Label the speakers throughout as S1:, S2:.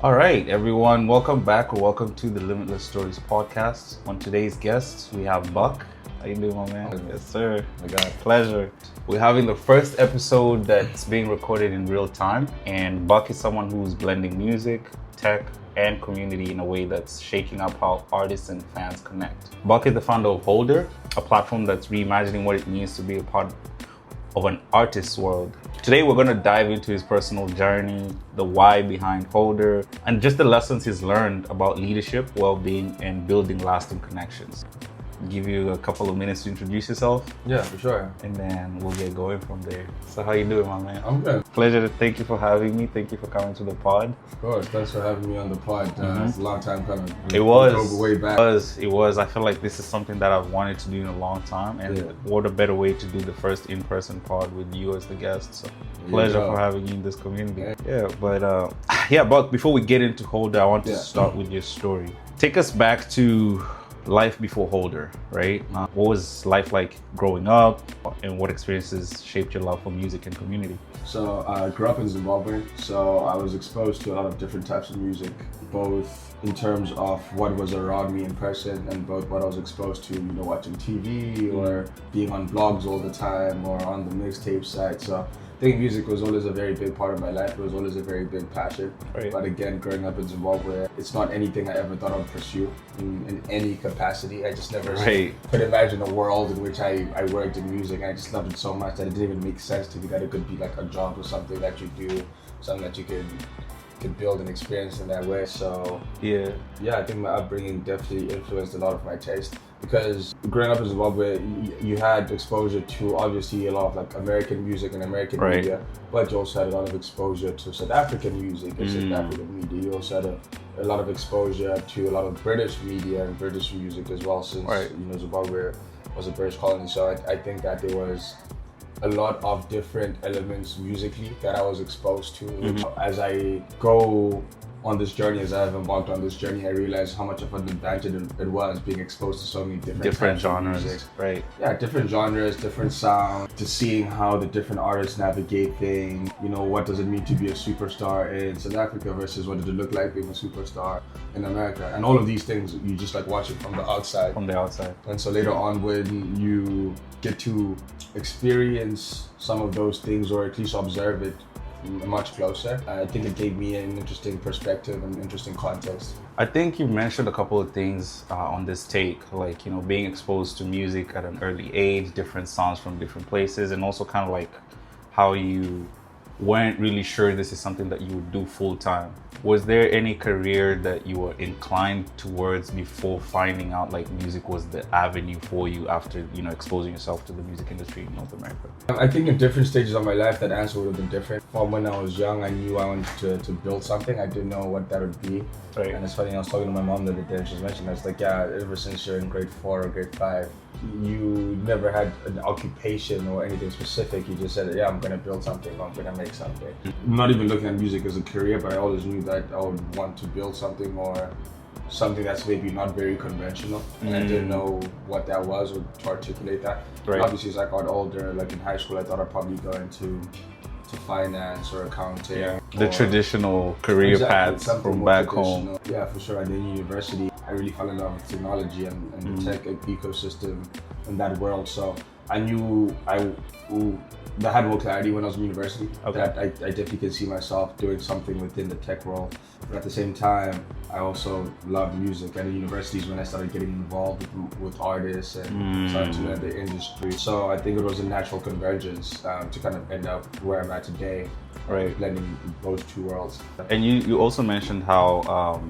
S1: All right, everyone, welcome back or welcome to the Limitless Stories podcast. On today's guests, we have Buck. How you doing, my man? Yes, sir. I got pleasure. We're having the first episode that's being recorded in real time, and Buck is someone who's blending music, tech, and community in a way that's shaking up how artists and fans connect. Buck is the founder of Holdr, a platform that's reimagining what it means to be a part of an artist's world. Today we're going to dive into his personal journey, the why behind Holdr, and just the lessons he's learned about leadership, well-being, and building lasting connections. Give you a couple of minutes to introduce yourself.
S2: Yeah, for sure.
S1: And then we'll get going from there. So how you doing, my man?
S2: I'm good.
S1: Pleasure. Thank you for having me. Thank you for coming to the pod.
S2: Of course. Thanks for having me on the pod. It's a long time coming.
S1: It was.
S2: We go way back.
S1: It was. I feel like this is something that I've wanted to do in a long time. And what a better way to do the first in-person pod with you as the guest. So pleasure for having you in this community. But before we get into Holdr, I want to start with your story. Take us back to life before Holdr, right? What was life like growing up, and what experiences shaped your love for music and community?
S2: So I grew up in Zimbabwe, so I was exposed to a lot of different types of music, both in terms of what was around me in person and both what I was exposed to, watching TV or being on blogs all the time or on the mixtape side. So I think music was always a very big part of my life. It was always a very big passion.
S1: Right.
S2: But again, growing up in Zimbabwe, it's not anything I ever thought I'd pursue in any capacity. I just never could imagine a world in which I worked in music. I just loved it so much that it didn't even make sense to me that it could be like a job or something that you do, something that you could build and experience in that way. So I think my upbringing definitely influenced a lot of my taste. Because growing up in Zimbabwe, you had exposure to obviously a lot of like American music and American media, but you also had a lot of exposure to South African music and South African media. You also had a lot of exposure to a lot of British media and British music as well, since Zimbabwe was a British colony. So I think that there was a lot of different elements musically that I was exposed to. As I go on this journey, as I've embarked on this journey, I realized how much of an advantage it was being exposed to so many different genres. Music.
S1: Right.
S2: Yeah, different genres, different sounds, to seeing how the different artists navigate things. What does it mean to be a superstar in South Africa versus what does it look like being a superstar in America? And all of these things, you just like watch it from the outside. And so later on, when you get to experience some of those things, or at least observe it much closer, I think it gave me an interesting perspective and interesting context.
S1: I think you mentioned a couple of things on this take, like, being exposed to music at an early age, different sounds from different places, and also kind of like how you weren't really sure this is something that you would do full time. Was there any career that you were inclined towards before finding out like music was the avenue for you after, exposing yourself to the music industry in North America?
S2: I think in different stages of my life, that answer would have been different. From when I was young, I knew I wanted to build something. I didn't know what that would be.
S1: Right.
S2: And it's funny, I was talking to my mom the other day, and she was mentioning, I was like, ever since you're in grade 4 or grade 5, you never had an occupation or anything specific. You just said, I'm gonna build something, I'm gonna make something. Not even looking at music as a career, but I always knew that I would want to build something, or something that's maybe not very conventional. And I didn't know what that was or to articulate that.
S1: Right.
S2: Obviously, as I got older, like in high school, I thought I'd probably go into finance or accounting. Yeah.
S1: The traditional career paths from back home.
S2: Yeah, for sure. And then university, I really fell in love with technology and the tech ecosystem in that world. So I knew I had more clarity when I was in university. That I definitely could see myself doing something within the tech world. But at the same time, I also love music. And in universities, when I started getting involved with artists and started to learn the industry. So I think it was a natural convergence to kind of end up where I'm at today, blending those two worlds.
S1: And you also mentioned how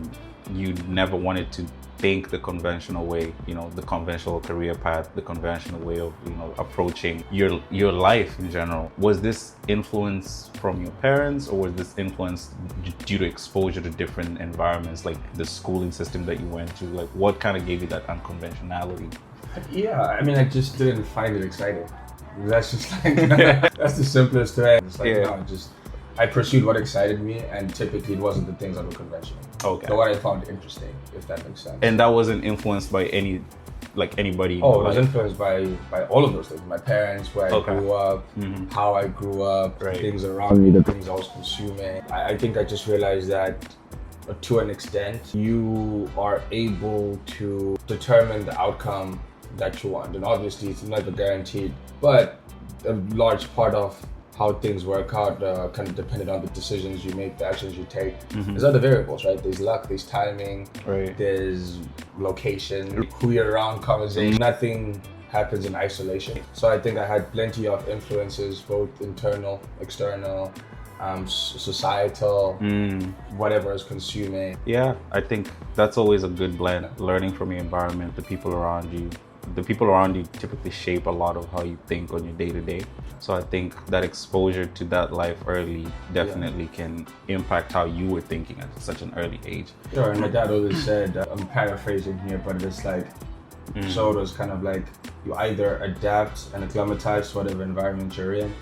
S1: you never wanted to think the conventional way, the conventional career path, the conventional way of, approaching your life in general. Was this influence from your parents, or was this influence due to exposure to different environments, like the schooling system that you went through? Like, what kind of gave you that unconventionality?
S2: Yeah, I mean, I just didn't find it exciting. That's just like, that's the simplest way. It's like, I pursued what excited me, and typically it wasn't the things that were conventional.
S1: Okay.
S2: So what I found interesting, if that makes sense.
S1: And that wasn't influenced by anybody?
S2: Oh, it was influenced by all of those things. My parents, where I grew up, how I grew up, things around me, the things I was consuming. I think I just realized that to an extent, you are able to determine the outcome that you want. And obviously it's never guaranteed, but a large part of how things work out kind of dependent on the decisions you make, the actions you take. There's other variables, right? There's luck, there's timing, there's location, who you're around, conversation. Nothing happens in isolation. So I think I had plenty of influences, both internal, external, societal, whatever is consuming.
S1: Yeah, I think that's always a good blend. Learning from your environment, the people around you. The people around you typically shape a lot of how you think on your day-to-day. So I think that exposure to that life early definitely can impact how you were thinking at such an early age.
S2: Sure, and my dad always said, I'm paraphrasing here, but it's like, so it was kind of like you either adapt and acclimatize to whatever environment you're in,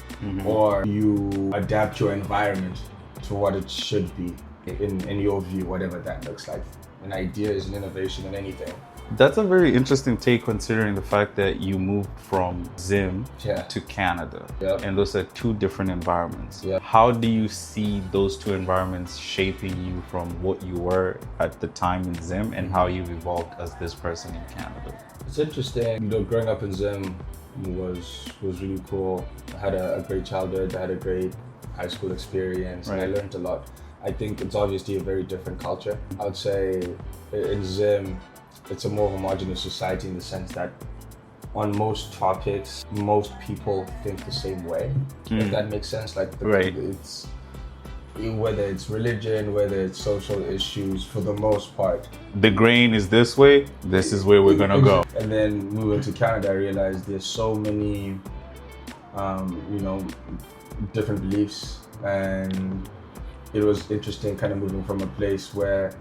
S2: or you adapt your environment to what it should be in your view, whatever that looks like. An idea is an innovation in anything.
S1: That's a very interesting take, considering the fact that you moved from Zim to Canada. And those are two different environments. How do you see those two environments shaping you from what you were at the time in Zim and how you've evolved as this person in Canada?
S2: It's interesting. Growing up in Zim was really cool. I had a great childhood. I had a great high school experience, and I learned a lot. I think it's obviously a very different culture. I would say in Zim, it's a more homogenous society in the sense that on most topics, most people think the same way. If that makes sense. Like it's whether it's religion, whether it's social issues, for the most part.
S1: The grain is this way, this is where we're gonna go.
S2: And then moving to Canada, I realized there's so many, different beliefs, and it was interesting kind of moving from a place where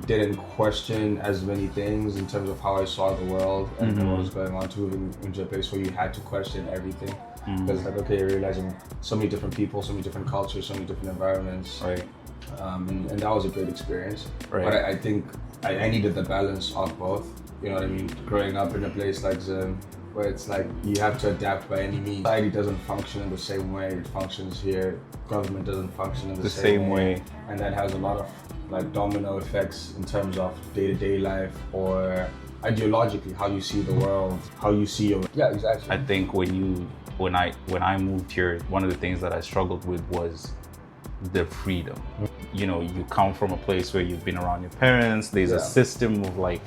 S2: didn't question as many things in terms of how I saw the world and what was going on, to moving into a place where you had to question everything. Because it's like, okay, you're realizing so many different people, so many different cultures, so many different environments. And that was a great experience. But I think I needed the balance of both. You know what I mean? Growing up in a place like Zim, where it's like you have to adapt by any means. Society doesn't function in the same way it functions here. Government doesn't function in the same way. And that has a lot of like domino effects in terms of day-to-day life, or ideologically how you see the world, how you see your... Yeah, exactly.
S1: I think when I moved here, one of the things that I struggled with was the freedom. You come from a place where you've been around your parents, there's a system of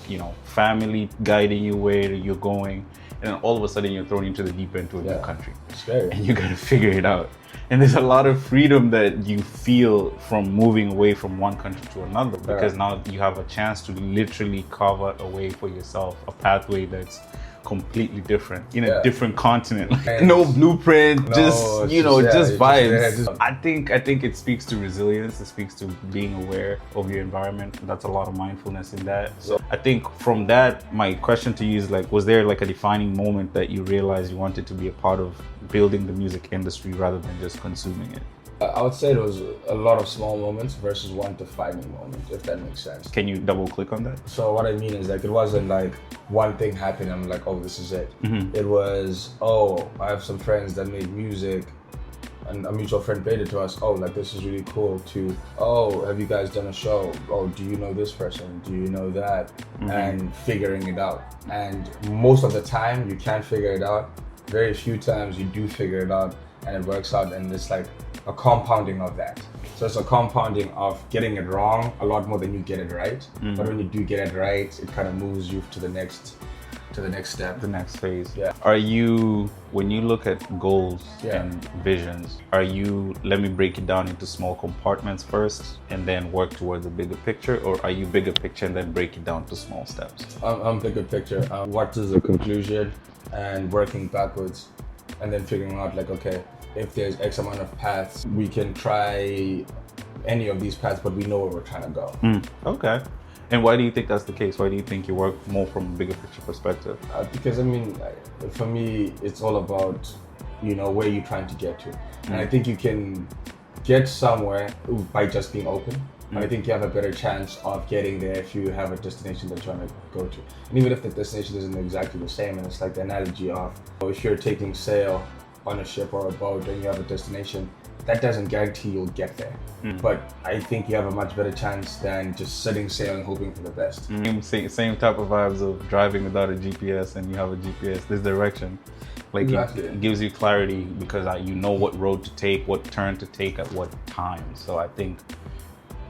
S1: family guiding you where you're going, and then all of a sudden you're thrown into the deep end to a new country.
S2: Scary.
S1: And you gotta figure it out. And there's a lot of freedom that you feel from moving away from one country to another, because now you have a chance to literally carve out a way for yourself, a pathway that's completely different in a different continent. No blueprint, just vibes. I think it speaks to resilience. It speaks to being aware of your environment. That's a lot of mindfulness in that. So I think from that, my question to you is was there a defining moment that you realized you wanted to be a part of building the music industry rather than just consuming it?
S2: I would say there was a lot of small moments versus one defining moment, if that makes sense.
S1: Can you double click on that?
S2: So what I mean is it wasn't one thing happened, I'm like, oh, this is it. It was, I have some friends that made music, and a mutual friend paid it to us. This is really cool. To, have you guys done a show? Do you know this person? Do you know that? And figuring it out. And most of the time you can't figure it out. Very few times you do figure it out and it works out, and it's like a compounding of that. So it's a compounding of getting it wrong a lot more than you get it right. But when you do get it right, it kind of moves you to the next step,
S1: the next phase. Are you, when you look at goals and visions, let me break it down into small compartments first and then work towards a bigger picture, or are you bigger picture and then break it down to small steps?
S2: I'm bigger picture. What is the conclusion, and working backwards, and then figuring out okay, if there's X amount of paths, we can try any of these paths, but we know where we're trying to go.
S1: Okay. And why do you think that's the case? Why do you think you work more from a bigger picture perspective?
S2: Because for me, it's all about, where you're trying to get to. And I think you can get somewhere by just being open. And I think you have a better chance of getting there if you have a destination that you're trying to go to. And even if the destination isn't exactly the same, and it's like the analogy of, if you're taking sail on a ship or a boat and you have a destination, that doesn't guarantee you'll get there. But I think you have a much better chance than just setting sail and hoping for the best.
S1: Same type of vibes of driving without a GPS, and you have a GPS, this direction. Like
S2: Exactly.
S1: it gives you clarity because you know what road to take, what turn to take at what time. So I think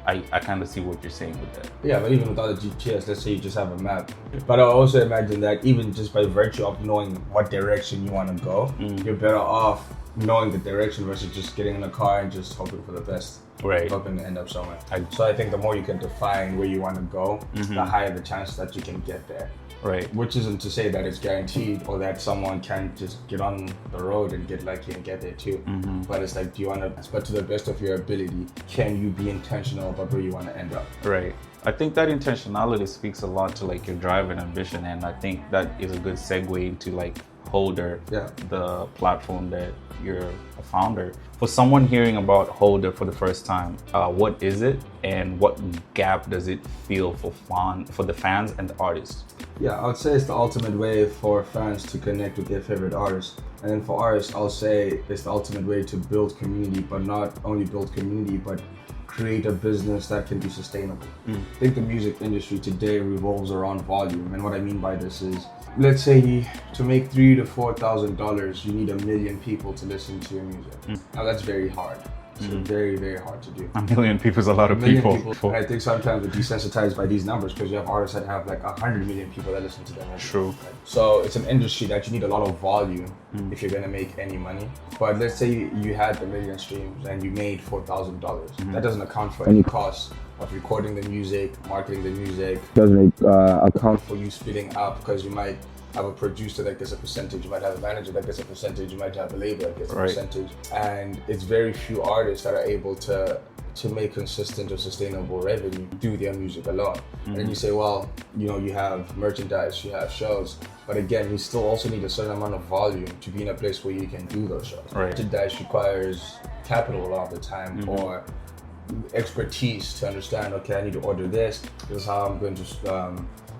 S1: I kind of see what you're saying with that.
S2: Yeah, but even without a GPS, let's say you just have a map. But I also imagine that even just by virtue of knowing what direction you want to go, you're better off knowing the direction versus just getting in a car and just hoping for the best.
S1: Right.
S2: Hoping to end up somewhere. So I think the more you can define where you want to go, the higher the chance that you can get there.
S1: Right.
S2: Which isn't to say that it's guaranteed or that someone can just get on the road and get lucky and get there too. But it's like, do you want to, but to the best of your ability, can you be intentional about where you want to end up?
S1: Right. I think that intentionality speaks a lot to like your drive and ambition, and I think that is a good segue into like Holdr, the platform that you're a founder. For someone hearing about Holdr for the first time, what is it, and what gap does it fill for the fans and the artists?
S2: Yeah, I would say it's the ultimate way for fans to connect with their favorite artists. And then for artists, I'll say it's the ultimate way to build community, but not only build community, but create a business that can be sustainable. I think the music industry today revolves around volume. And what I mean by this is, let's say to make $3,000 to $4,000, you need 1 million people to listen to your music. Now that's very hard. It's very, very hard to do.
S1: 1 million people is a lot of people.
S2: And I think sometimes we're desensitized by these numbers because you have artists that have like 100 million people that listen to them.
S1: True.
S2: So it's an industry that you need a lot of volume if you're gonna make any money. But let's say you had the 1 million streams and you made $4,000. That doesn't account for any costs of recording the music, marketing the music. Doesn't account for you splitting up because you might have a producer that gets a percentage, you might have a manager that gets a percentage, you might have a label that gets a percentage. And it's very few artists that are able to make consistent or sustainable revenue do their music alone. And then you say, well, you know, you have merchandise, you have shows, but again, you still also need a certain amount of volume to be in a place where you can do those shows. Merchandise requires capital a lot of the time, or expertise to understand, okay, I need to order this is how I'm going to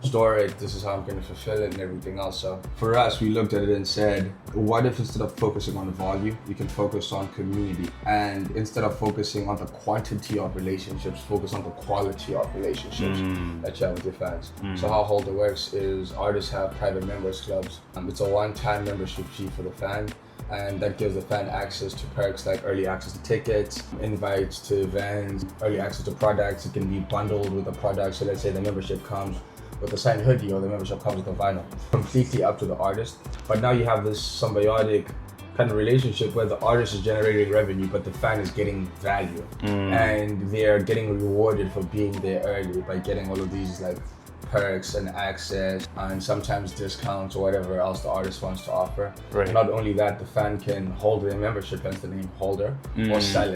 S2: store it, this is how I'm going to fulfill it and everything else. So for us, we looked at it and said, what if instead of focusing on the volume, you can focus on community, and instead of focusing on the quantity of relationships, focus on the quality of relationships that you have with your fans. So how Holdr works is artists have private members clubs. It's a one-time membership fee for the fan, and that gives the fan access to perks like early access to tickets, invites to events, early access to products. It can be bundled with a product. So let's say the membership comes with a signed hoodie, or the membership comes with a vinyl. Completely up to the artist. But now you have this symbiotic kind of relationship where the artist is generating revenue, but the fan is getting value. And they're getting rewarded for being there early by getting all of these like perks and access and sometimes discounts or whatever else the artist wants to offer. Not only that, the fan can hold their membership, hence the name Holdr, or sell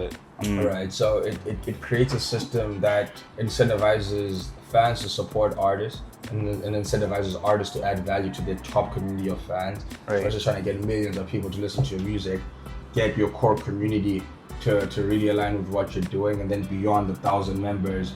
S2: it. Right, so it creates a system that incentivizes fans to support artists and incentivizes artists to add value to their top community of fans. Versus trying to get millions of people to listen to your music, get your core community to really align with what you're doing, and then beyond the 1,000 members,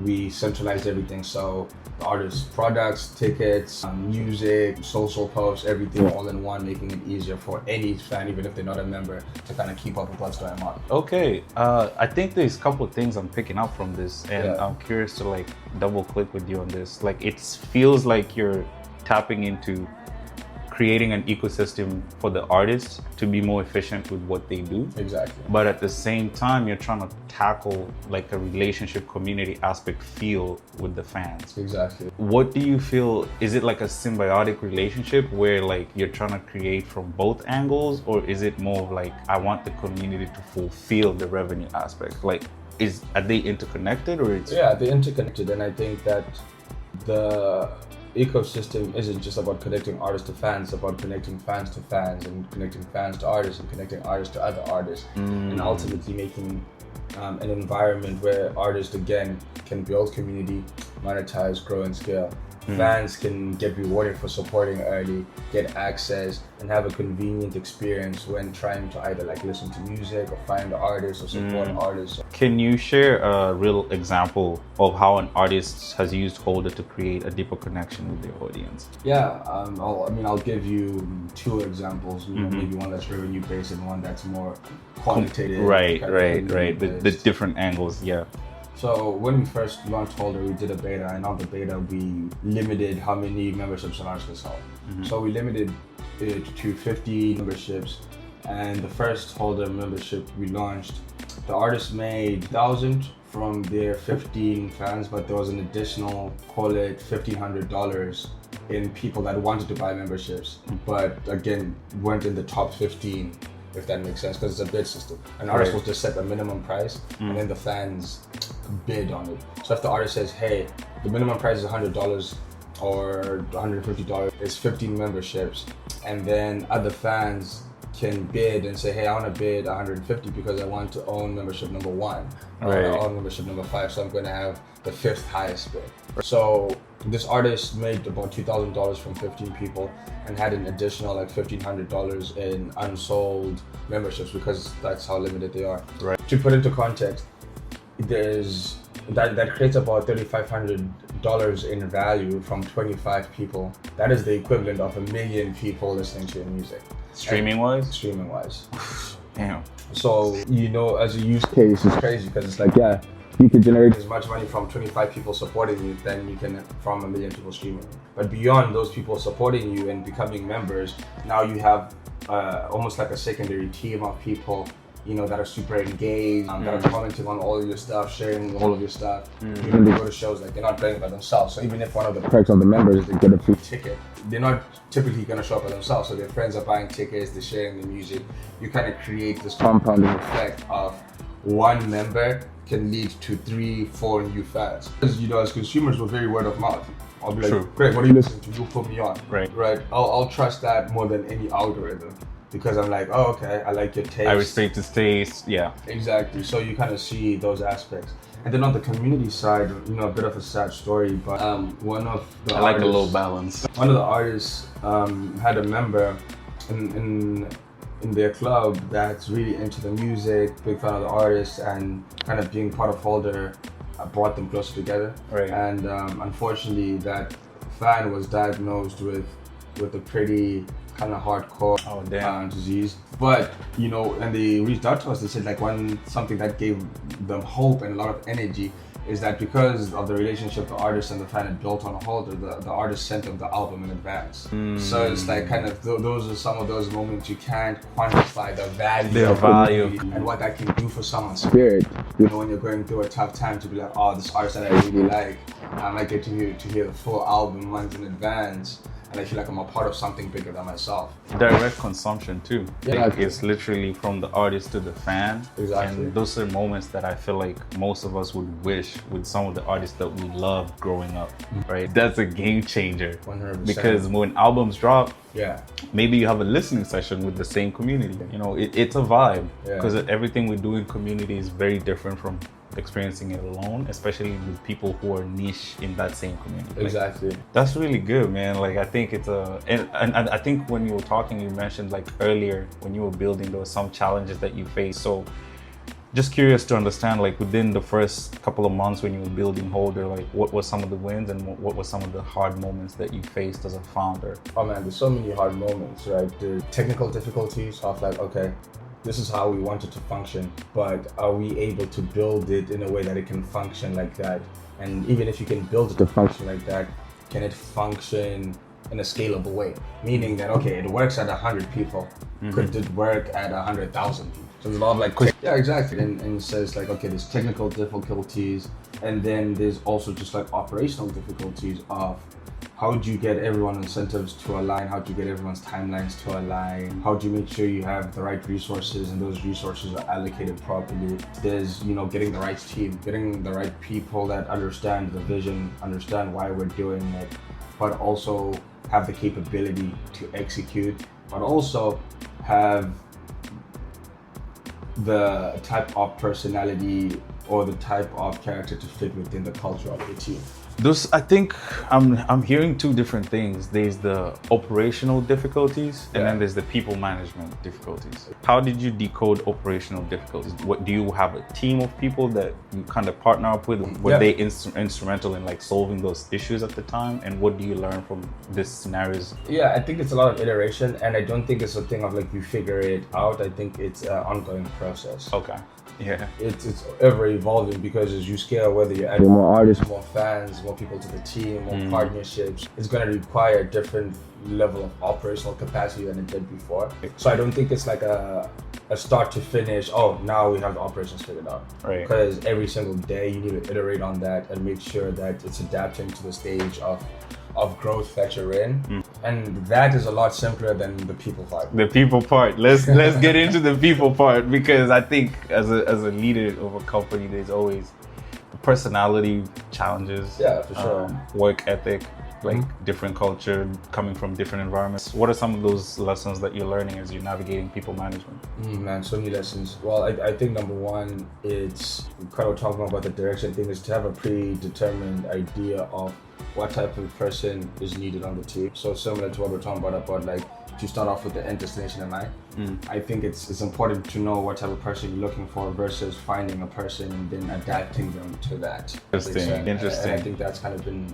S2: we centralize everything. So the artist's products, tickets, music, social posts, everything all in one, making it easier for any fan, even if they're not a member, to kind of keep up with what's going on.
S1: Okay, I think there's a couple of things I'm picking up from this, and I'm curious to like double click with you on this. Like it feels like you're tapping into creating an ecosystem for the artists to be more efficient with what they do.
S2: Exactly.
S1: But at the same time, you're trying to tackle like a relationship community aspect feel with the fans.
S2: Exactly.
S1: What do you feel, is it like a symbiotic relationship where like you're trying to create from both angles, or is it more of like, I want the community to fulfill the revenue aspect? Like, are they interconnected, or it's...
S2: Yeah, they're interconnected, and I think that the ecosystem isn't just about connecting artists to fans, it's about connecting fans to fans, and connecting fans to artists, and connecting artists to other artists, and ultimately making an environment where artists again can build community, monetize, grow, and scale. Fans can get rewarded for supporting early, get access, and have a convenient experience when trying to either like listen to music or find artists or support artists.
S1: Can you share a real example of how an artist has used Holdr to create a deeper connection with their audience?
S2: Yeah, I'll give you two examples. Maybe one that's revenue based and one that's more quantitative.
S1: Right. The different angles, yeah.
S2: So when we first launched Holdr, we did a beta, and on the beta we limited how many memberships an artist could hold. So we limited it to 50 memberships, and the first Holdr membership we launched, the artist made 1,000 from their 15 fans, but there was an additional, call it $1,500 in people that wanted to buy memberships, but again weren't in the top 15. If that makes sense, because it's a bid system. An artist will just set a minimum price, and then the fans bid on it. So if the artist says, hey, the minimum price is $100 or $150, it's 15 memberships, and then other fans can bid and say, hey, I want to bid 150 because I want to own membership number 1, or I own membership number 5, so I'm going to have the 5th highest bid. So this artist made about $2,000 from 15 people and had an additional like $1,500 in unsold memberships because that's how limited they are.
S1: Right.
S2: To put into context, there's that creates about $3,500 in value from 25 people. That is the equivalent of 1 million people listening to your music.
S1: Streaming wise?
S2: Streaming wise.
S1: Damn.
S2: So, as a use case, it's crazy because it's like, yeah, you could generate as much money from 25 people supporting you than you can from 1 million people streaming. But beyond those people supporting you and becoming members, now you have almost like a secondary team of people, that are super engaged, that are commenting on all of your stuff, sharing all of your stuff. Even they go to shows, like they're not playing by themselves. So even if one of the perks of the members is they get a free ticket, they're not typically going to show up by themselves. So their friends are buying tickets, they're sharing the music. You kind of create this compounding effect of one member can lead to 3-4 new fans. Because as consumers, we're very word of mouth. I'll be like, great, what are you listening to? You put me on. Right. I'll trust that more than any algorithm. Because I'm like, oh, okay, I like your taste.
S1: I respect his taste, yeah.
S2: Exactly. So you kind of see those aspects. And then on the community side, a bit of a sad story, but one of the
S1: I like a little balance.
S2: One of the artists had a member in their club that's really into the music, big fan of the artist, and kind of being part of Holdr brought them closer together.
S1: Right.
S2: And unfortunately, that fan was diagnosed with a pretty kind of hardcore disease. But and they reached out to us. They said like something that gave them hope and a lot of energy is that because of the relationship the artist and the fan had built on Holdr, the artist sent them the album in advance. So it's like kind of those are some of those moments you can't quantify the value and what that can do for someone's spirit. When you're going through a tough time, to be like, oh, this artist that I really like, I might get to hear the full album months in advance. And I feel like I'm a part of something bigger than myself.
S1: Direct consumption too.
S2: Yeah,
S1: it's literally from the artist to the fan.
S2: Exactly.
S1: And those are moments that I feel like most of us would wish with some of the artists that we loved growing up, right? That's a game changer.
S2: 100%.
S1: Because when albums drop,
S2: yeah,
S1: maybe you have a listening session with the same community. It's a vibe. Because everything we do in community is very different from experiencing it alone, especially with people who are niche in that same community.
S2: Exactly.
S1: That's really good, man. Like I think it's and I think when you were talking, you mentioned like earlier when you were building, there were some challenges that you faced. So just curious to understand, like within the first couple of months when you were building Holdr, like what were some of the wins and what were some of the hard moments that you faced as a founder?
S2: Oh man, there's so many hard moments, right? The technical difficulties of like, okay, this is how we want it to function, but are we able to build it in a way that it can function like that? And even if you can build it to function like that, can it function in a scalable way? Meaning that, okay, it works at 100 people. Could it work at 100,000 people? So there's a lot of like, yeah, exactly. And so it's like, okay, there's technical difficulties, and then there's also just like operational difficulties of how do you get everyone's incentives to align? How do you get everyone's timelines to align? How do you make sure you have the right resources and those resources are allocated properly? There's, getting the right team, getting the right people that understand the vision, understand why we're doing it, but also have the capability to execute, but also have the type of personality or the type of character to fit within the culture of the team?
S1: I think I'm hearing two different things. There's the operational difficulties, and then there's the people management difficulties. How did you decode operational difficulties? What do you have a team of people that you kind of partner up with? Were they instrumental in like solving those issues at the time? And what do you learn from these scenarios?
S2: Yeah, I think it's a lot of iteration, and I don't think it's a thing of like you figure it out. I think it's an ongoing process.
S1: Okay. Yeah,
S2: it's ever evolving, because as you scale, whether you're adding more artists, more fans, more people to the team, more partnerships, it's going to require a different level of operational capacity than it did before. So I don't think it's like a start to finish, oh, now we have the operations figured out.
S1: Right.
S2: Because every single day you need to iterate on that and make sure that it's adapting to the stage of growth that you're in. And that is a lot simpler than the people part.
S1: The people part. Let's get into the people part, because I think as a leader of a company, there's always personality challenges.
S2: Yeah, for sure.
S1: Work ethic, like different culture, coming from different environments. What are some of those lessons that you're learning as you're navigating people management?
S2: Man, so many lessons. Well, I think number one, it's kind of talking about the direction thing, is to have a predetermined idea of what type of person is needed on the team. So similar to what we're talking about like to start off with the end destination in mind. I think it's important to know what type of person you're looking for versus finding a person and then adapting them to that.
S1: Interesting.
S2: And I think that's kind of been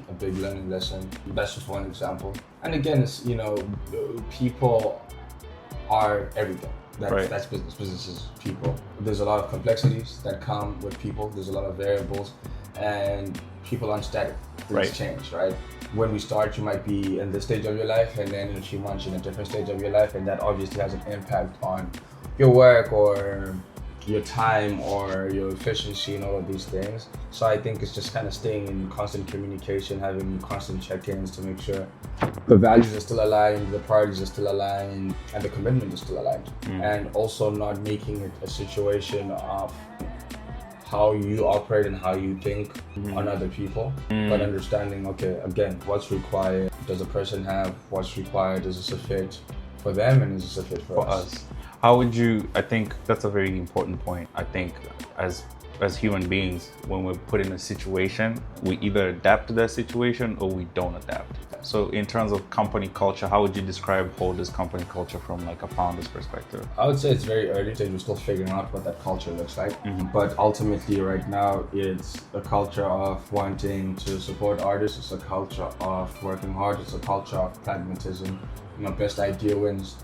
S2: a big learning lesson. That's just one example. And again, it's, people are everything. That's business. Business is people. There's a lot of complexities that come with people. There's a lot of variables, and people aren't static. Things change, right? When we start, you might be in this stage of your life, and then in a few months you're in a different stage of your life, and that obviously has an impact on your work or your time or your efficiency and all of these things. So I think it's just kind of staying in constant communication, having constant check-ins to make sure the values are still aligned, the priorities are still aligned, and the commitment is still aligned. And also not making it a situation of how you operate and how you think on other people, but understanding, okay, again, what's required, does a person have what's required, is this a fit for them, and is this a fit for us?
S1: How would you, I think that's a very important point. I think as human beings, when we're put in a situation, we either adapt to that situation or we don't adapt. So in terms of company culture, how would you describe Holdr's company culture from like a founder's perspective?
S2: I would say it's very early stage. We're still figuring out what that culture looks like. But ultimately right now, it's a culture of wanting to support artists. It's a culture of working hard. It's a culture of pragmatism. Best idea wins.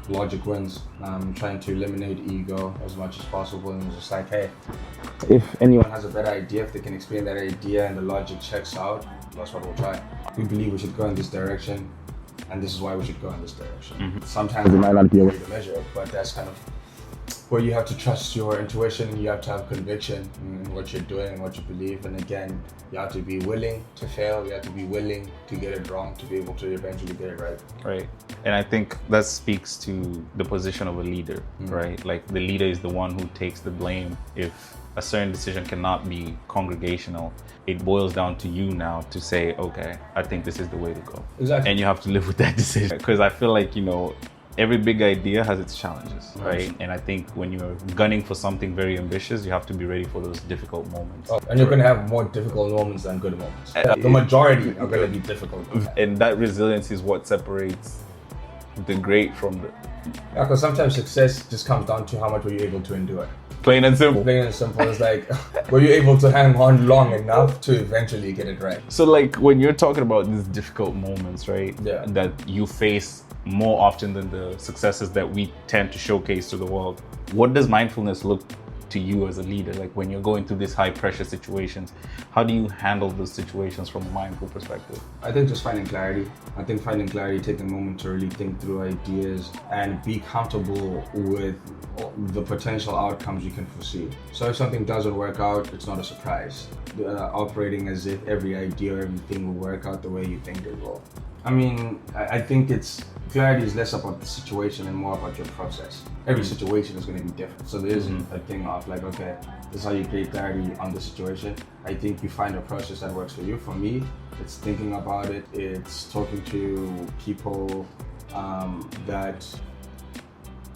S2: Logic wins. Trying to eliminate ego as much as possible, and it's just like, hey, if anyone has a better idea, if they can explain that idea and the logic checks out, that's what we'll try. We believe we should go in this direction, and this is why we should go in this direction. Sometimes it might not be a way to measure it, but that's kind of where you have to trust your intuition, and you have to have conviction in what you're doing and what you believe. And again, you have to be willing to fail. You have to be willing to get it wrong to be able to eventually get it right.
S1: Right. And I think that speaks to the position of a leader, right? Like the leader is the one who takes the blame if a certain decision cannot be congregational. It boils down to you now to say, okay, I think this is the way to go.
S2: Exactly.
S1: And you have to live with that decision. Because I feel like, every big idea has its challenges, right? And I think when you're gunning for something very ambitious, you have to be ready for those difficult moments.
S2: And you're going to have more difficult moments than good moments. The majority are going to be difficult.
S1: And that resilience is what separates the great from the...
S2: Yeah, because sometimes success just comes down to how much were you able to endure.
S1: Plain and simple.
S2: Plain and simple. It's like, were you able to hang on long enough to eventually get it right?
S1: So like when you're talking about these difficult moments, right?
S2: Yeah.
S1: That you face more often than the successes that we tend to showcase to the world. What does mindfulness look to you as a leader? Like when you're going through these high pressure situations, how do you handle those situations from a mindful perspective?
S2: I think just finding clarity. Take a moment to really think through ideas and be comfortable with the potential outcomes you can foresee. So if something doesn't work out, it's not a surprise. Operating as if every idea or everything will work out the way you think it will. I think clarity is less about the situation and more about your process. Every situation is going to be different. So there isn't a thing of like, okay, this is how you create clarity on the situation. I think you find a process that works for you. For me, it's thinking about it. It's talking to people that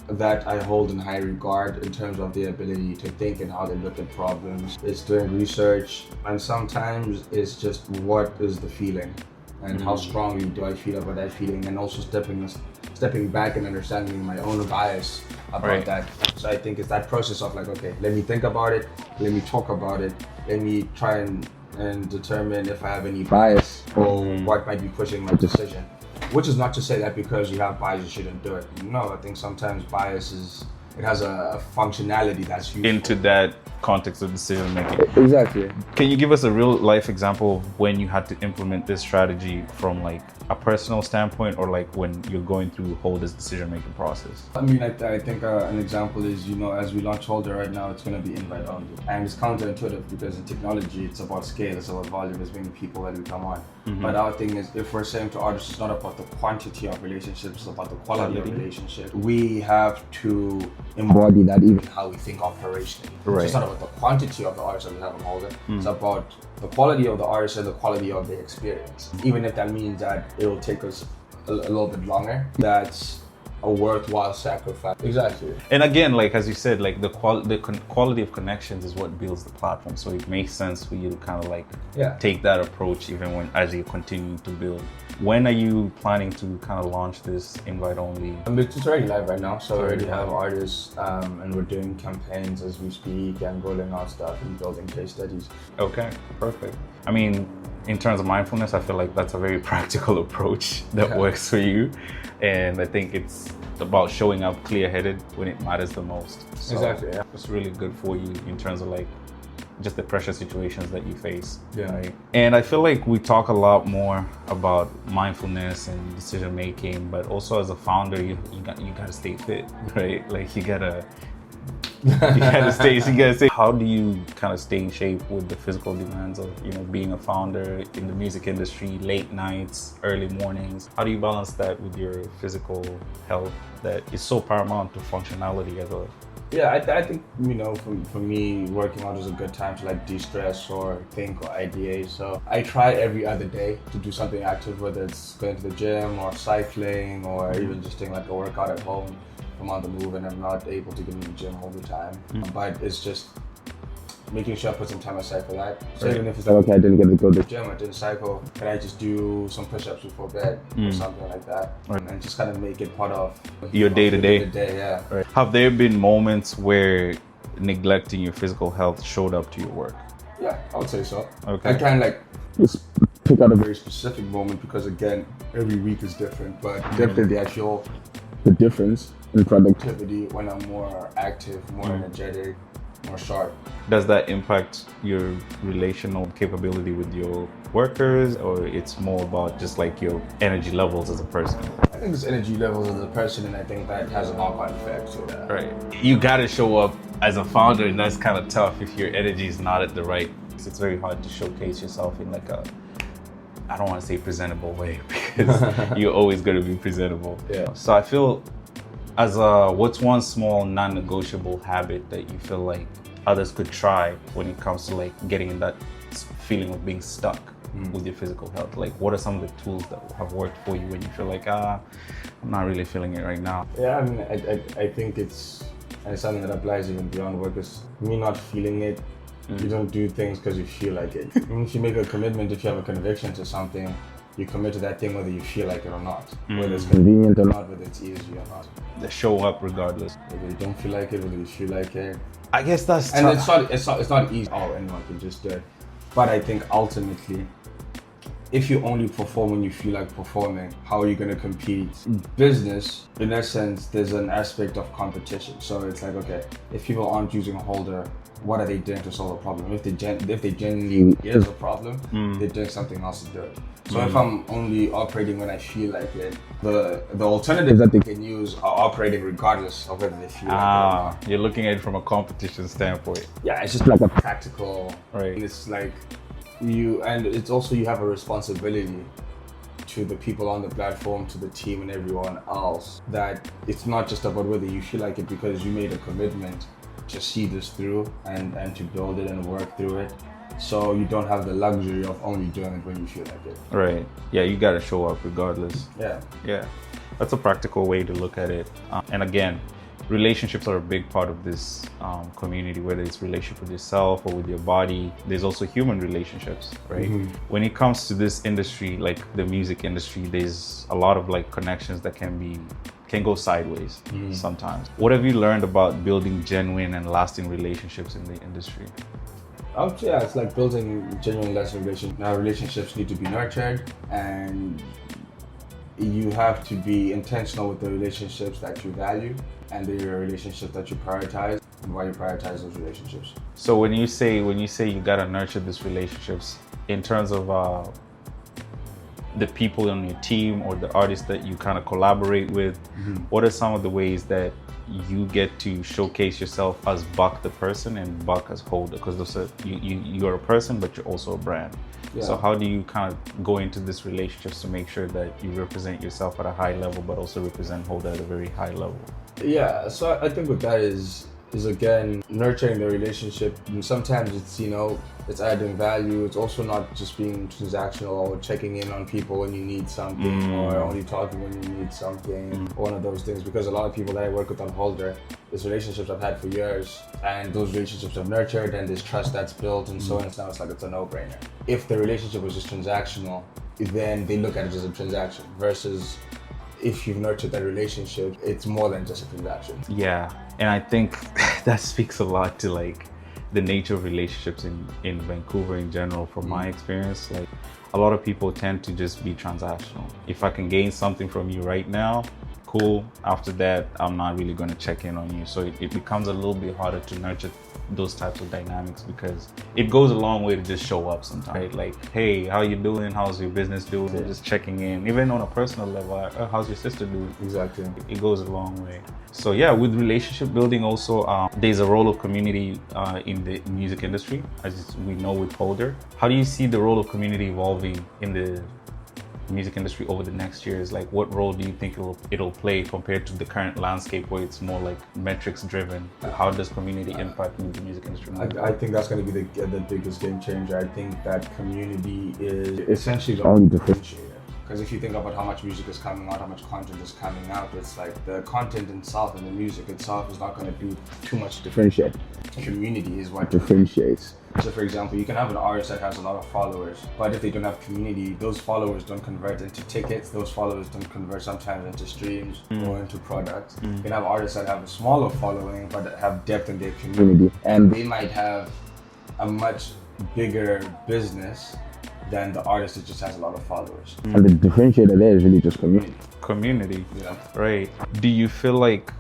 S2: that I hold in high regard in terms of their ability to think and how they look at problems. It's doing research, and sometimes it's just what is the feeling and how strongly do I feel about that feeling, and also stepping back and understanding my own bias about that. So I think it's that process of like, okay, let me think about it, let me talk about it, let me try and determine if I have any bias or what might be pushing my decision. Which is not to say that because you have bias you shouldn't do it. No, I think sometimes bias has a functionality that's useful.
S1: Into that context of decision making.
S2: Exactly.
S1: Can you give us a real life example of when you had to implement this strategy from like a personal standpoint, or like when you're going through Holdr's decision making process?
S2: I mean, I think an example is, as we launch Holdr right now, it's going to be invite only. And it's counterintuitive because in technology, it's about scale, it's about volume, it's many people that we come on. But our thing is, if we're saying to artists, it's not about the quantity of relationships, it's about the quality of relationships. We have to embody that even how we think operationally. So it's not about the quantity of the artists that we have on Holdr, it's about the quality of the artist and the quality of the experience. Even if that means that it'll take us a little bit longer, that's a worthwhile sacrifice. Exactly.
S1: And again, like as you said, like the quality of connections is what builds the platform. So it makes sense for you to kind of like take that approach even as you continue to build. When are you planning to kind of launch this invite only?
S2: It's already live right now, so we already have artists and we're doing campaigns as we speak and rolling out stuff and building case studies.
S1: Okay, perfect. I mean, in terms of mindfulness, I feel like that's a very practical approach that works for you. And I think it's about showing up clear-headed when it matters the most. So
S2: exactly, yeah.
S1: It's really good for you in terms of like just the pressure situations that you face.
S2: Yeah.
S1: Right? And I feel like we talk a lot more about mindfulness and decision making, but also as a founder, you gotta stay fit, right? Like you gotta stay. How do you kind of stay in shape with the physical demands of being a founder in the music industry, late nights, early mornings? How do you balance that with your physical health that is so paramount to functionality as a...
S2: Yeah, I think, for me, working out is a good time to like de-stress or think or ideate. So I try every other day to do something active, whether it's going to the gym or cycling or even just doing like a workout at home. I'm on the move and I'm not able to get in the gym all the time. But it's just making sure I put some time aside for that. So even if it's like, okay, I didn't get to go to the gym, I didn't cycle, can I just do some push-ups before bed or something like that? And just kind of make it part of
S1: your day-to-day.
S2: Yeah.
S1: Right. Have there been moments where neglecting your physical health showed up to your work?
S2: Yeah, I would say so.
S1: Okay.
S2: I kind of like just pick out a very specific moment because again, every week is different, but definitely I feel the difference in productivity when I'm more active, more energetic, more sharp.
S1: Does that impact your relational capability with your workers, or it's more about just like your energy levels as a person?
S2: I think it's energy levels as a person, and I think that has a knock-on effect to that.
S1: Right. You gotta show up as a founder, and that's kind of tough if your energy is not at the right. It's very hard to showcase yourself in like I don't want to say presentable way, because you're always gonna be presentable.
S2: Yeah.
S1: So I feel, what's one small non-negotiable habit that you feel like others could try when it comes to like getting in that feeling of being stuck with your physical health? Like what are some of the tools that have worked for you when you feel like, I'm not really feeling it right now?
S2: Yeah, I mean, I think it's something that applies even beyond work. Is me not feeling it, you don't do things because you feel like it. If you make a commitment, if you have a conviction to something, you commit to that thing whether you feel like it or not. Whether it's convenient or not, whether it's easy or not.
S1: They show up regardless.
S2: Whether you don't feel like it, whether you feel like it.
S1: I guess that's
S2: and it's not easy. Oh, anyone can just do it. But I think ultimately, if you only perform when you feel like performing, how are you going to compete? Business, in essence, there's an aspect of competition. So it's like, okay, if people aren't using a Holdr, what are they doing to solve a problem? If they genuinely is a problem, they're doing something else to do it. So if I'm only operating when I feel like it, the alternatives that they can use are operating regardless of whether they feel like it or not.
S1: You're looking at it from a competition standpoint.
S2: Yeah, it's just like a practical,
S1: right?
S2: It's like it's also you have a responsibility to the people on the platform, to the team and everyone else, that it's not just about whether you feel like it because you made a commitment to see this through and to build it and work through it. So you don't have the luxury of only doing it when you feel like it.
S1: Right. Yeah, you gotta show up regardless.
S2: Yeah.
S1: Yeah. That's a practical way to look at it. And again, relationships are a big part of this community, whether it's relationship with yourself or with your body. There's also human relationships, right? When it comes to this industry, like the music industry, there's a lot of like connections that can go sideways sometimes. What have you learned about building genuine and lasting relationships in the industry?
S2: Yeah, it's like building genuine lasting relationships. Now, relationships need to be nurtured, and you have to be intentional with the relationships that you value and the relationships that you prioritize, and why you prioritize those relationships.
S1: So when you say you gotta nurture these relationships, in terms of the people on your team or the artists that you kind of collaborate with, what are some of the ways that you get to showcase yourself as Buck the person and Buck as Holdr? Because you're a person, but you're also a brand. Yeah. So how do you kind of go into these relationships to make sure that you represent yourself at a high level, but also represent Holdr at a very high level?
S2: Yeah, so I think with that is again nurturing the relationship. And sometimes it's, you know, it's adding value. It's also not just being transactional or checking in on people when you need something or only talking when you need something. One of those things, because a lot of people that I work with on Holdr, there's relationships I've had for years, and those relationships have nurtured, and there's trust that's built, and so on. It's now it's like it's a no-brainer. If the relationship was just transactional, then they look at it as a transaction, versus if you've nurtured that relationship, it's more than just a transaction.
S1: Yeah, and I think that speaks a lot to like the nature of relationships in Vancouver in general. From my experience, like a lot of people tend to just be transactional. If I can gain something from you right now, cool. After that, I'm not really going to check in on you. So it becomes a little bit harder to nurture those types of dynamics, because it goes a long way to just show up sometimes, right? Like, hey, how you doing? How's your business doing? Yeah. Just checking in, even on a personal level. How's your sister doing?
S2: Exactly.
S1: It goes a long way. So yeah, with relationship building also, there's a role of community in the music industry, as we know with Holdr. How do you see the role of community evolving in the music industry over the next years? Like, what role do you think it'll play compared to the current landscape where it's more like metrics driven? How does community impact the music industry?
S2: I think that's going to be the biggest game changer. I think that community is essentially the only differentiator. Because if you think about how much music is coming out, how much content is coming out, it's like the content itself and the music itself is not going to do too much to differentiate. Community is what differentiates. So for example, you can have an artist that has a lot of followers, but if they don't have community, those followers don't convert into tickets, those followers don't convert sometimes into streams or into products. You can have artists that have a smaller following but have depth in their community, and they might have a much bigger business than the artist that just has a lot of followers. And the differentiator there is really just community.
S1: Community, yeah. Right. Do you feel like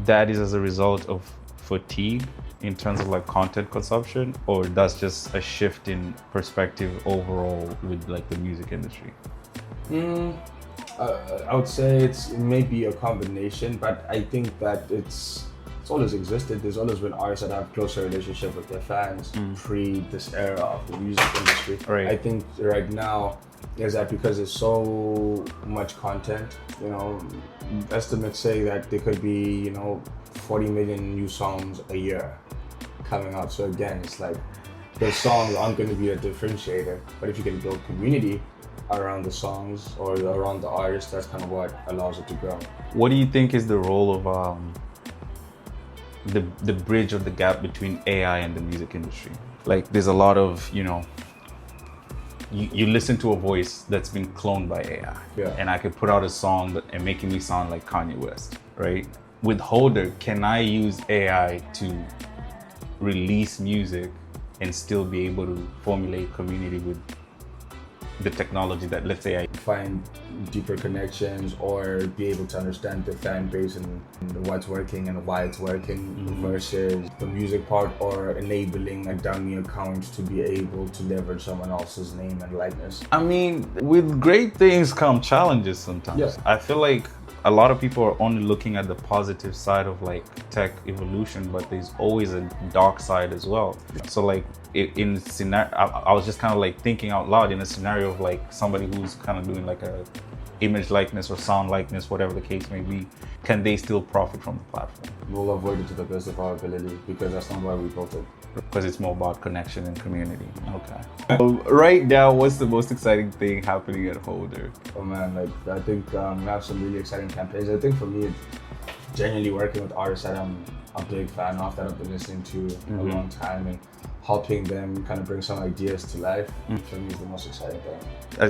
S1: that is as a result of fatigue in terms of like content consumption, or that's just a shift in perspective overall with like the music industry?
S2: I would say it may be a combination, but I think that it's always existed. There's always been artists that have closer relationship with their fans pre this era of the music industry.
S1: Right.
S2: I think right now is that because there's so much content, you know, estimates say that there could be, you know, 40 million new songs a year coming out. So again, it's like those songs aren't going to be a differentiator, but if you can build community around the songs or around the artist, that's kind of what allows it to grow.
S1: What do you think is the role of the bridge or the gap between AI and the music industry? Like, there's a lot of, you know, you listen to a voice that's been cloned by AI, and I could put out a song and making me sound like Kanye West, right? With Holdr, can I use AI to release music and still be able to formulate community with the technology that, let's say, I
S2: find deeper connections or be able to understand the fan base and what's working and why it's working versus the music part, or enabling a dummy account to be able to leverage someone else's name and likeness?
S1: I mean, with great things come challenges sometimes.
S2: Yes.
S1: I feel like a lot of people are only looking at the positive side of like tech evolution, but there's always a dark side as well. So like in scenario, I was just kind of like thinking out loud in a scenario of like somebody who's kind of doing like a image likeness or sound likeness, whatever the case may be, can they still profit from the platform?
S2: We'll avoid it to the best of our ability, because that's not why we built it.
S1: Because it's more about connection and community. Okay. Right now, what's the most exciting thing happening at Holdr?
S2: Oh man, like I think we have some really exciting campaigns. I think for me, it's genuinely working with artists that I'm a big fan of, that I've been listening to a long time, and helping them kind of bring some ideas to life, for me is the most exciting thing.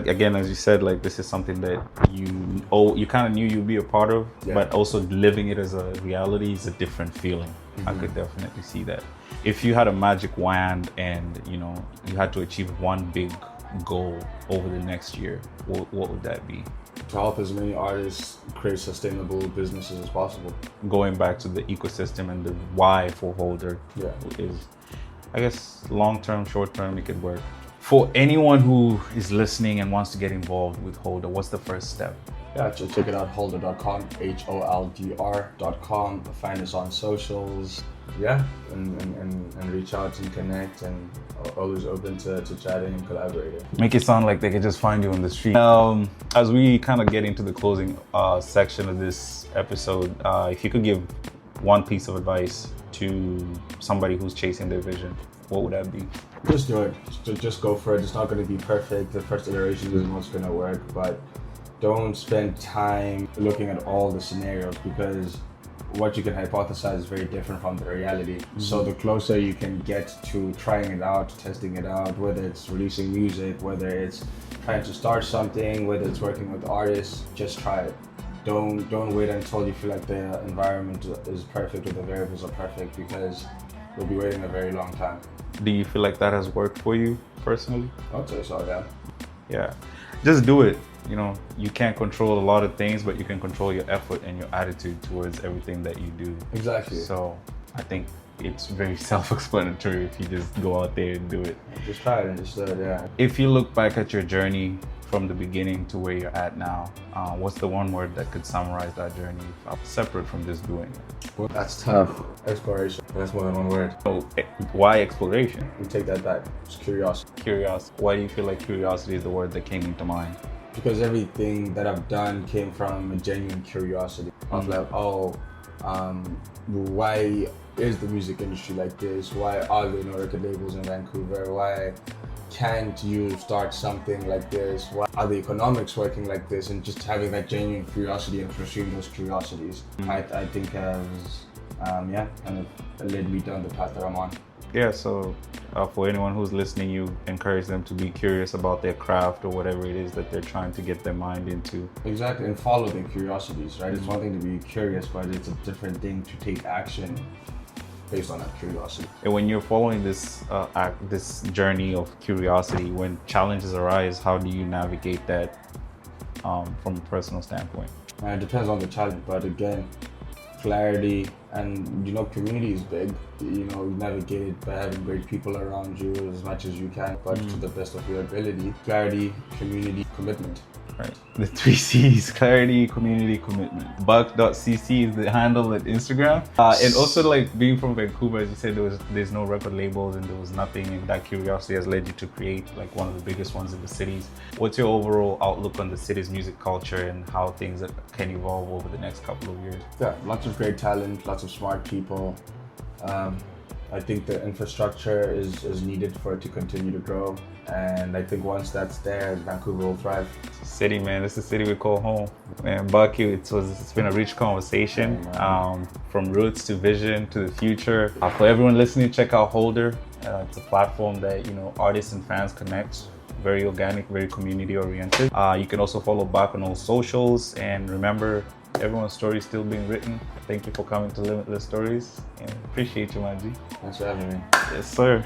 S1: Again, as you said, like this is something that you kind of knew you'd be a part of, but also living it as a reality is a different feeling. I could definitely see that. If you had a magic wand and you had to achieve one big goal over the next year, what would that be?
S2: To help as many artists create sustainable businesses as possible.
S1: Going back to the ecosystem and the why for Holdr is, I guess, long-term, short-term, it could work. For anyone who is listening and wants to get involved with Holdr, what's the first step?
S2: Yeah, just check it out, holdr.com, HOLDR.com. Find us on socials, and reach out and connect, and always open to chatting and collaborating.
S1: Make it sound like they can just find you on the street. As we kind of get into the closing section of this episode, if you could give one piece of advice to somebody who's chasing their vision, what would that be?
S2: Just do it. Just go for it. It's not going to be perfect. The first iteration isn't what's going to work, but don't spend time looking at all the scenarios, because what you can hypothesize is very different from the reality. So the closer you can get to trying it out, testing it out, whether it's releasing music, whether it's trying to start something, whether it's working with artists, just try it. Don't wait until you feel like the environment is perfect or the variables are perfect, because you'll be waiting a very long time.
S1: Do you feel like that has worked for you personally?
S2: I'll say so, yeah.
S1: Yeah, just do it. You can't control a lot of things, but you can control your effort and your attitude towards everything that you do.
S2: Exactly.
S1: So I think it's very self-explanatory if you just go out there and do it.
S2: Just try it and just do it, yeah.
S1: If you look back at your journey from the beginning to where you're at now, what's the one word that could summarize that journey separate from just doing it?
S2: Well, that's tough. Exploration. That's more than one word.
S1: So why exploration?
S2: You take that back. It's curiosity.
S1: Curiosity. Why do you feel like curiosity is the word that came into mind?
S2: Because everything that I've done came from a genuine curiosity. Of like, why is the music industry like this? Why are there no record labels in Vancouver? Why can't you start something like this? Why are the economics working like this? And just having that genuine curiosity and pursuing those curiosities, I think has, kind of led me down the path that I'm on.
S1: Yeah, so for anyone who's listening, you encourage them to be curious about their craft or whatever it is that they're trying to get their mind into.
S2: Exactly, and follow their curiosities, right? It's one thing to be curious, but it's a different thing to take action based on that curiosity.
S1: And when you're following this this journey of curiosity, when challenges arise, how do you navigate that from a personal standpoint?
S2: It depends on the challenge, but again, clarity and community is big. You navigate it by having great people around you as much as you can, but to the best of your ability. Clarity, community, commitment.
S1: Right. The 3 C's: clarity, community, commitment. Buck.cc is the handle at Instagram. And also, like, being from Vancouver, as you said, there's no record labels and there was nothing, and that curiosity has led you to create like one of the biggest ones in the cities. What's your overall outlook on the city's music culture and how things can evolve over the next couple of years?
S2: Yeah, lots of great talent, lots of smart people. I think the infrastructure is needed for it to continue to grow, and I think once that's there, Vancouver will thrive.
S1: City, man, this is the city we call home. Man, Bucky, it's been a rich conversation, from roots to vision to the future. For everyone listening, check out Holdr. It's a platform that artists and fans connect. Very organic, very community oriented. You can also follow Buck on all socials, and remember, everyone's story is still being written. Thank you for coming to Limitless Stories, and appreciate you, Manji.
S2: Thanks for having me.
S1: Yes, sir.